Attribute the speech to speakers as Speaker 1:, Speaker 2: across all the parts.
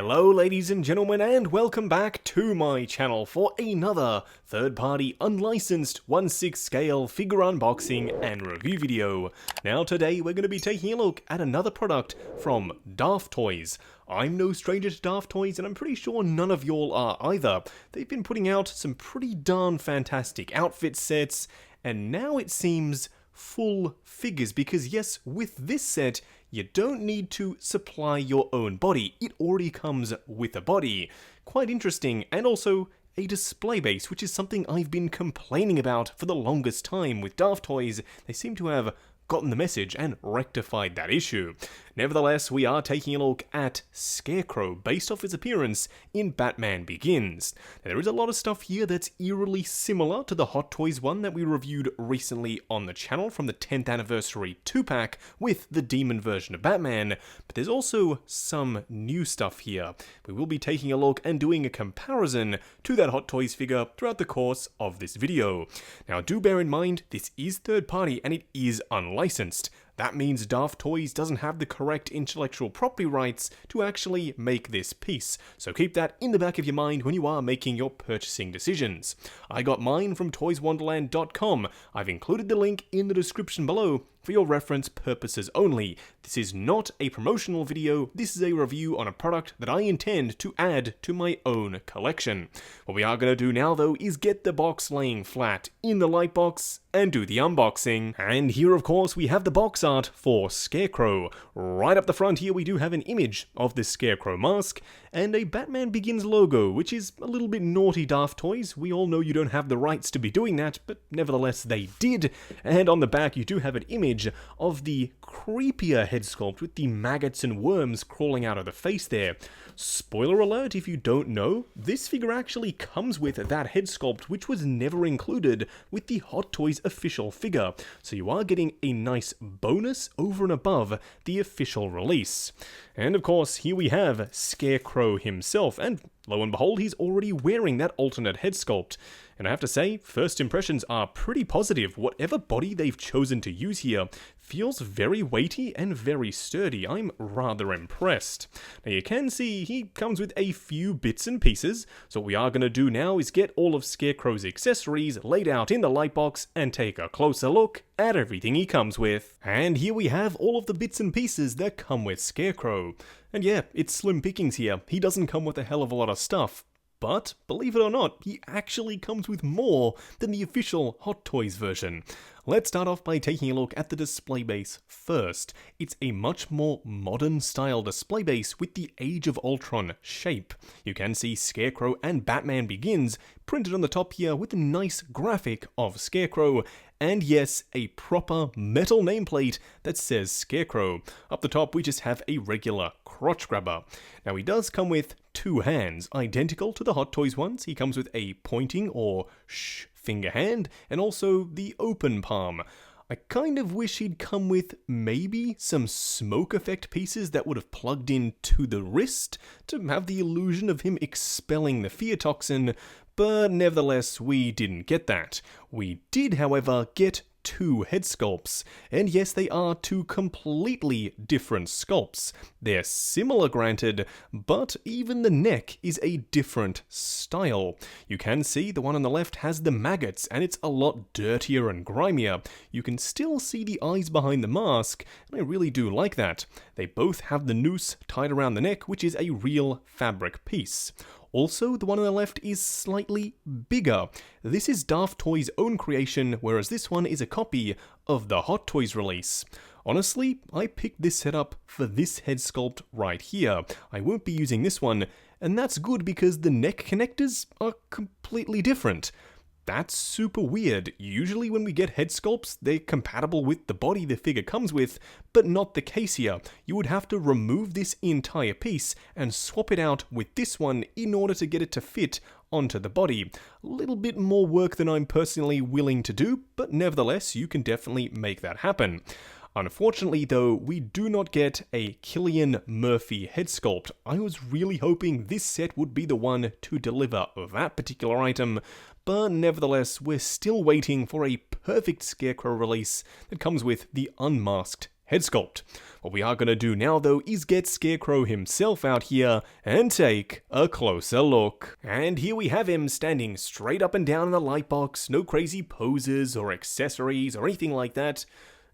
Speaker 1: Hello ladies and gentlemen, and welcome back to my channel for another third-party unlicensed 1/6 scale figure unboxing and review video. Now today we're going to be taking a look at another product from Daftoys. I'm no stranger to Daftoys, and I'm pretty sure none of y'all are either. They've been putting out some pretty darn fantastic outfit sets, and now it seems full figures, because yes, with this set you don't need to supply your own body. It already comes with a body. Quite interesting, and also a display base, which is something I've been complaining about for the longest time with Daftoys. They seem to have gotten the message and rectified that issue. Nevertheless, we are taking a look at Scarecrow, based off his appearance in Batman Begins. Now, there is a lot of stuff here that's eerily similar to the Hot Toys one that we reviewed recently on the channel from the 10th anniversary 2-pack with the demon version of Batman, but there's also some new stuff here. We will be taking a look and doing a comparison to that Hot Toys figure throughout the course of this video. Now, do bear in mind, this is third party and it is unlicensed. That means Daftoys doesn't have the correct intellectual property rights to actually make this piece, so keep that in the back of your mind when you are making your purchasing decisions. I got mine from toyswonderland.com. I've included the link in the description below for your reference purposes only. This is not a promotional video, this is a review on a product that I intend to add to my own collection. What we are going to do now though is get the box laying flat in the light box and do the unboxing. And here of course we have the box art for Scarecrow. Right up the front here we do have an image of the Scarecrow mask and a Batman Begins logo, which is a little bit naughty, Daftoys. We all know you don't have the rights to be doing that, but nevertheless they did. And on the back you do have an image of the creepier head sculpt with the maggots and worms crawling out of the face there. Spoiler alert if you don't know, this figure actually comes with that head sculpt, which was never included with the Hot Toys official figure, so you are getting a nice bonus over and above the official release. And of course, here we have Scarecrow himself, and lo and behold, he's already wearing that alternate head sculpt. And I have to say, first impressions are pretty positive. Whatever body they've chosen to use here feels very weighty and very sturdy. I'm rather impressed. Now you can see he comes with a few bits and pieces, so what we are going to do now is get all of Scarecrow's accessories laid out in the light box and take a closer look at everything he comes with. And here we have all of the bits and pieces that come with Scarecrow. And yeah, it's slim pickings here. He doesn't come with a hell of a lot of stuff. But, believe it or not, he actually comes with more than the official Hot Toys version. Let's start off by taking a look at the display base first. It's a much more modern style display base with the Age of Ultron shape. You can see Scarecrow and Batman Begins printed on the top here with a nice graphic of Scarecrow, and yes, a proper metal nameplate that says Scarecrow. Up the top we just have a regular crotch grabber. Now he does come with two hands, identical to the Hot Toys ones. He comes with a pointing or finger hand, and also the open palm. I kind of wish he'd come with maybe some smoke effect pieces that would have plugged in to the wrist to have the illusion of him expelling the fear toxin, but nevertheless we didn't get that. We did, however, get two head sculpts, and yes, they are two completely different sculpts. They're similar, granted, but even the neck is a different style. You can see the one on the left has the maggots, and it's a lot dirtier and grimier. You can still see the eyes behind the mask, and I really do like that. They both have the noose tied around the neck, which is a real fabric piece. Also, the one on the left is slightly bigger. This is Daftoys' own creation, whereas this one is a copy of the Hot Toys release. Honestly, I picked this setup for this head sculpt right here. I won't be using this one, and that's good because the neck connectors are completely different. That's super weird. Usually when we get head sculpts, they're compatible with the body the figure comes with, but not the case here. You would have to remove this entire piece and swap it out with this one in order to get it to fit onto the body. A little bit more work than I'm personally willing to do, but nevertheless, you can definitely make that happen. Unfortunately though, we do not get a Cillian Murphy head sculpt. I was really hoping this set would be the one to deliver that particular item, but nevertheless, we're still waiting for a perfect Scarecrow release that comes with the unmasked head sculpt. What we are going to do now though is get Scarecrow himself out here and take a closer look. And here we have him standing straight up and down in the light box, no crazy poses or accessories or anything like that.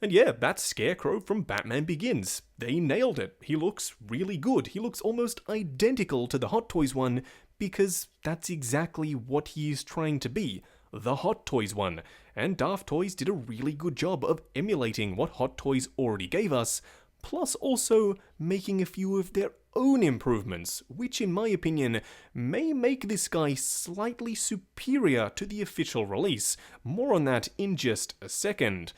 Speaker 1: And yeah, that's Scarecrow from Batman Begins. They nailed it. He looks really good. He looks almost identical to the Hot Toys one because that's exactly what he is trying to be, the Hot Toys one. And Daftoys did a really good job of emulating what Hot Toys already gave us, plus also making a few of their own improvements, which in my opinion may make this guy slightly superior to the official release. More on that in just a second.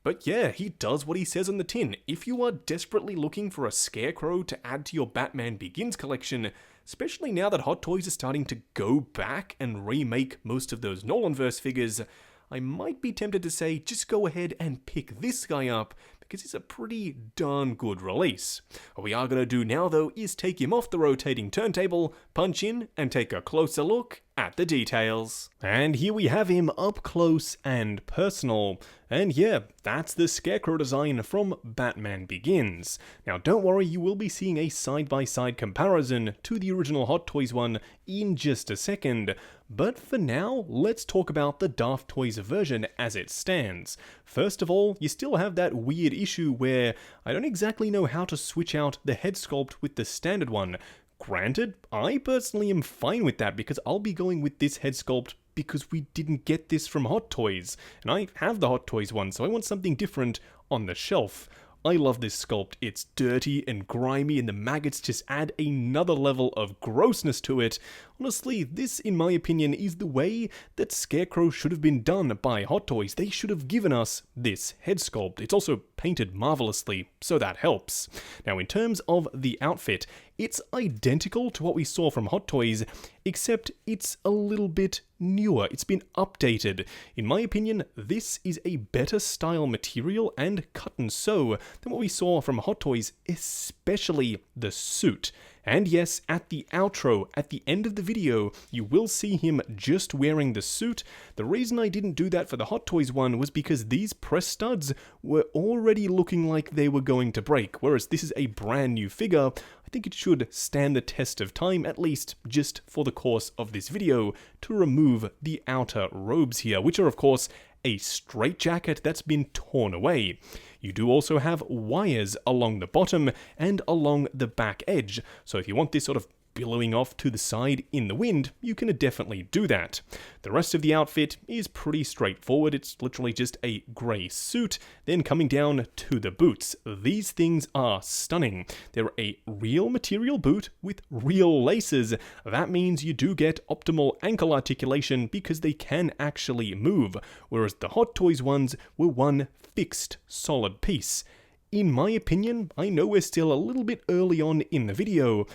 Speaker 1: But yeah, he does what he says on the tin. If you are desperately looking for a Scarecrow to add to your Batman Begins collection, especially now that Hot Toys are starting to go back and remake most of those Nolanverse figures, I might be tempted to say just go ahead and pick this guy up because it's a pretty darn good release. What we are going to do now though is take him off the rotating turntable, punch in, and take a closer look at the details. And here we have him up close and personal. And yeah, that's the Scarecrow design from Batman Begins. Now don't worry, you will be seeing a side-by-side comparison to the original Hot Toys one in just a second. But for now, let's talk about the Daftoys version as it stands. First of all, you still have that weird issue where I don't exactly know how to switch out the head sculpt with the standard one. Granted, I personally am fine with that because I'll be going with this head sculpt because we didn't get this from Hot Toys, and I have the Hot Toys one, so I want something different on the shelf. I love this sculpt. It's dirty and grimy, and the maggots just add another level of grossness to it. Honestly, this, in my opinion, is the way that Scarecrow should have been done by Hot Toys. They should have given us this head sculpt. It's also painted marvelously, so that helps. Now, in terms of the outfit, it's identical to what we saw from Hot Toys, except it's a little bit newer. It's been updated. In my opinion, this is a better style material and cut and sew than what we saw from Hot Toys, especially the suit. And yes, at the outro, at the end of the video, you will see him just wearing the suit. The reason I didn't do that for the Hot Toys one was because these press studs were already looking like they were going to break, whereas this is a brand new figure. I think it should stand the test of time, at least just for the course of this video, to remove the outer robes here, which are of course a straitjacket that's been torn away. You do also have wires along the bottom and along the back edge, so if you want this sort of billowing off to the side in the wind, you can definitely do that. The rest of the outfit is pretty straightforward. It's literally just a grey suit, then coming down to the boots. These things are stunning. They're a real material boot with real laces. That means you do get optimal ankle articulation because they can actually move, whereas the Hot Toys ones were one fixed solid piece. In my opinion, I know we're still a little bit early on in the video,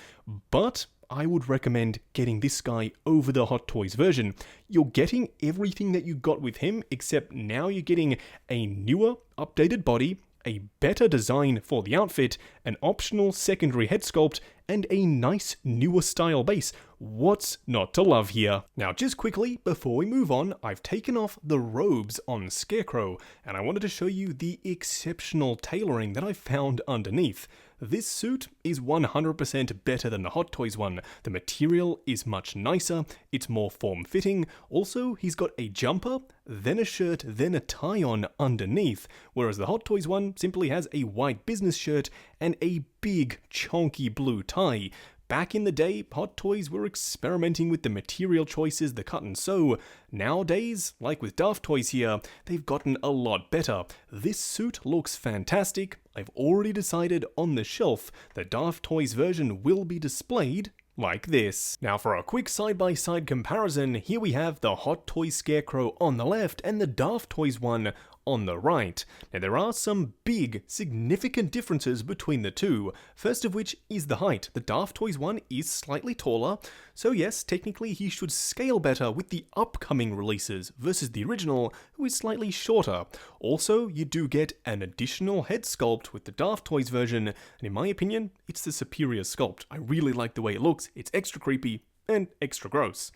Speaker 1: but I would recommend getting this guy over the Hot Toys version. You're getting everything that you got with him, except now you're getting a newer, updated body, a better design for the outfit, an optional secondary head sculpt, and a nice newer style base. What's not to love here? Now just quickly, before we move on, I've taken off the robes on Scarecrow, and I wanted to show you the exceptional tailoring that I found underneath. This suit is 100% better than the Hot Toys one. The material is much nicer, it's more form-fitting. Also, he's got a jumper, then a shirt, then a tie-on underneath, whereas the Hot Toys one simply has a white business shirt and a big chonky blue tie. Back in the day, Hot Toys were experimenting with the material choices, the cut and sew. Nowadays, like with Daftoys here, they've gotten a lot better. This suit looks fantastic. I've already decided on the shelf the Daftoys version will be displayed like this. Now for a quick side-by-side comparison, here we have the Hot Toys Scarecrow on the left and the Daftoys one on the right. Now there are some big, significant differences between the two. First of which is the height. The Daftoys one is slightly taller, so yes, technically he should scale better with the upcoming releases versus the original, who is slightly shorter. Also, you do get an additional head sculpt with the Daftoys version, and in my opinion, it's the superior sculpt. I really like the way it looks, it's extra creepy and extra gross.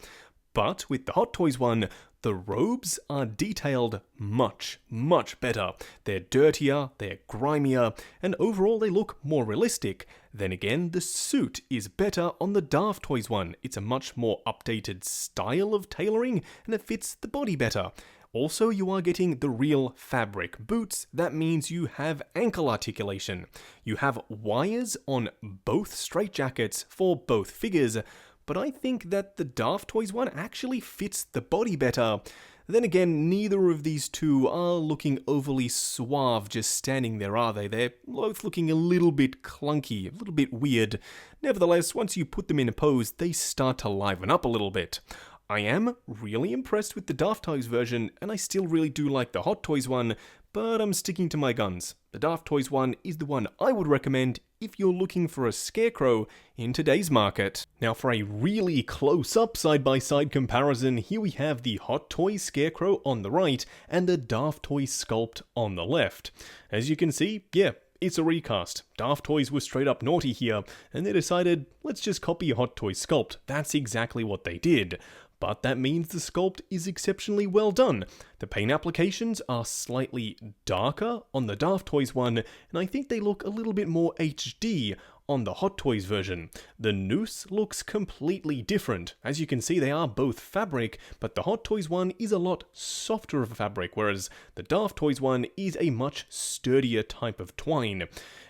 Speaker 1: But with the Hot Toys one, The robes are detailed much, much better. They're dirtier, they're grimier, and overall they look more realistic. Then again, the suit is better on the Daftoys one. It's a much more updated style of tailoring, and it fits the body better. Also, you are getting the real fabric boots. That means you have ankle articulation. You have wires on both straitjackets for both figures, but I think that the Daftoys one actually fits the body better. Then again, neither of these two are looking overly suave just standing there, are they? They're both looking a little bit clunky, a little bit weird. Nevertheless, once you put them in a pose, they start to liven up a little bit. I am really impressed with the Daftoys version, and I still really do like the Hot Toys one, but I'm sticking to my guns. The Daftoys one is the one I would recommend if you're looking for a Scarecrow in today's market. Now for a really close-up side-by-side comparison, here we have the Hot Toys Scarecrow on the right and the Daftoys sculpt on the left. As you can see, yeah, it's a recast. Daftoys were straight up naughty here, and they decided, let's just copy a Hot Toys sculpt. That's exactly what they did. But that means the sculpt is exceptionally well done. The paint applications are slightly darker on the Daftoys one, and I think they look a little bit more HD on the Hot Toys version. The noose looks completely different. As you can see, they are both fabric, but the Hot Toys one is a lot softer of a fabric, whereas the Daftoys one is a much sturdier type of twine.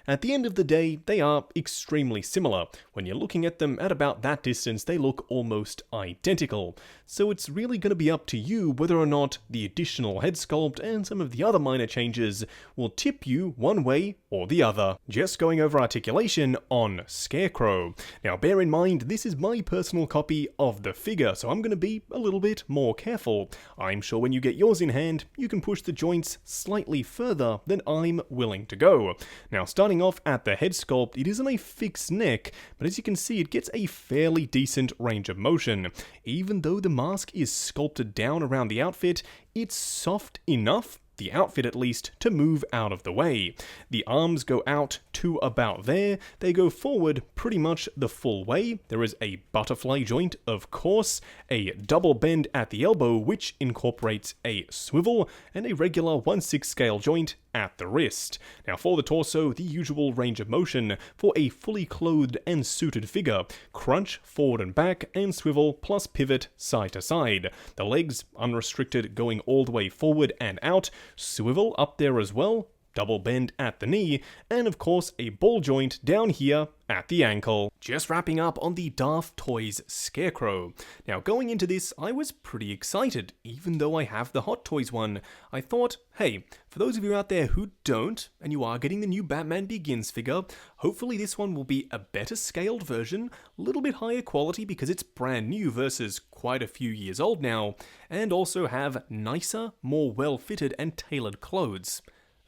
Speaker 1: At the end of the day, they are extremely similar. When you're looking at them at about that distance, they look almost identical. So it's really going to be up to you whether or not the additional head sculpt and some of the other minor changes will tip you one way or the other. Just going over articulation on Scarecrow. Now bear in mind, this is my personal copy of the figure, so I'm going to be a little bit more careful. I'm sure when you get yours in hand, you can push the joints slightly further than I'm willing to go. Now starting off at the head sculpt, it isn't a fixed neck, but as you can see, it gets a fairly decent range of motion. Even though the mask is sculpted down around the outfit, it's soft enough, the outfit at least, to move out of the way. The arms go out to about there, they go forward pretty much the full way. There is a butterfly joint, of course, a double bend at the elbow which incorporates a swivel, and a regular 1/6 scale joint at the wrist. Now for the torso, the usual range of motion for a fully clothed and suited figure. Crunch forward and back, and swivel plus pivot side to side. The legs unrestricted going all the way forward and out, swivel up there as well, double bend at the knee, and of course a ball joint down here at the ankle. Just wrapping up on the Daftoys Scarecrow. Now going into this, I was pretty excited, even though I have the Hot Toys one. I thought, hey, for those of you out there who don't, and you are getting the new Batman Begins figure, hopefully this one will be a better scaled version, a little bit higher quality because it's brand new versus quite a few years old now, and also have nicer, more well-fitted and tailored clothes.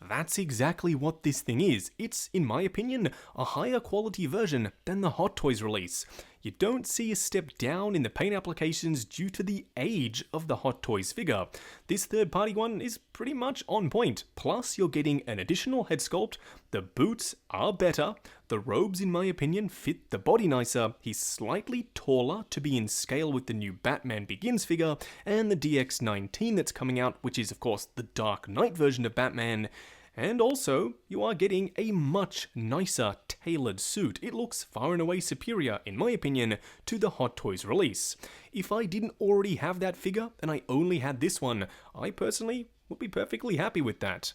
Speaker 1: That's exactly what this thing is. It's, in my opinion, a higher quality version than the Hot Toys release. You don't see a step down in the paint applications due to the age of the Hot Toys figure. This third-party one is pretty much on point. Plus, you're getting an additional head sculpt, the boots are better, the robes, in my opinion, fit the body nicer, he's slightly taller to be in scale with the new Batman Begins figure, and the DX19 that's coming out, which is, of course, the Dark Knight version of Batman. And also, you are getting a much nicer tailored suit. It looks far and away superior, in my opinion, to the Hot Toys release. If I didn't already have that figure, and I only had this one, I personally would be perfectly happy with that.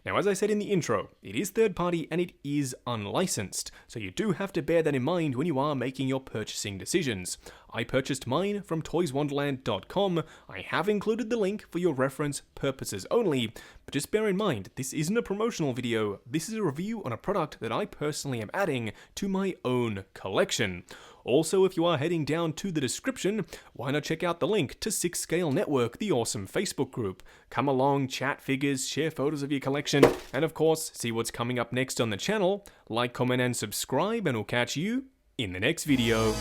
Speaker 1: Now, as I said in the intro, it is third party and it is unlicensed, so you do have to bear that in mind when you are making your purchasing decisions. I purchased mine from toyswonderland.com. I have included the link for your reference purposes only, but just bear in mind, this isn't a promotional video, this is a review on a product that I personally am adding to my own collection. Also, if you are heading down to the description, why not check out the link to 6 Scale Network, the awesome Facebook group. Come along, chat figures, share photos of your collection, and of course, see what's coming up next on the channel. Like, comment, and subscribe, and we'll catch you in the next video.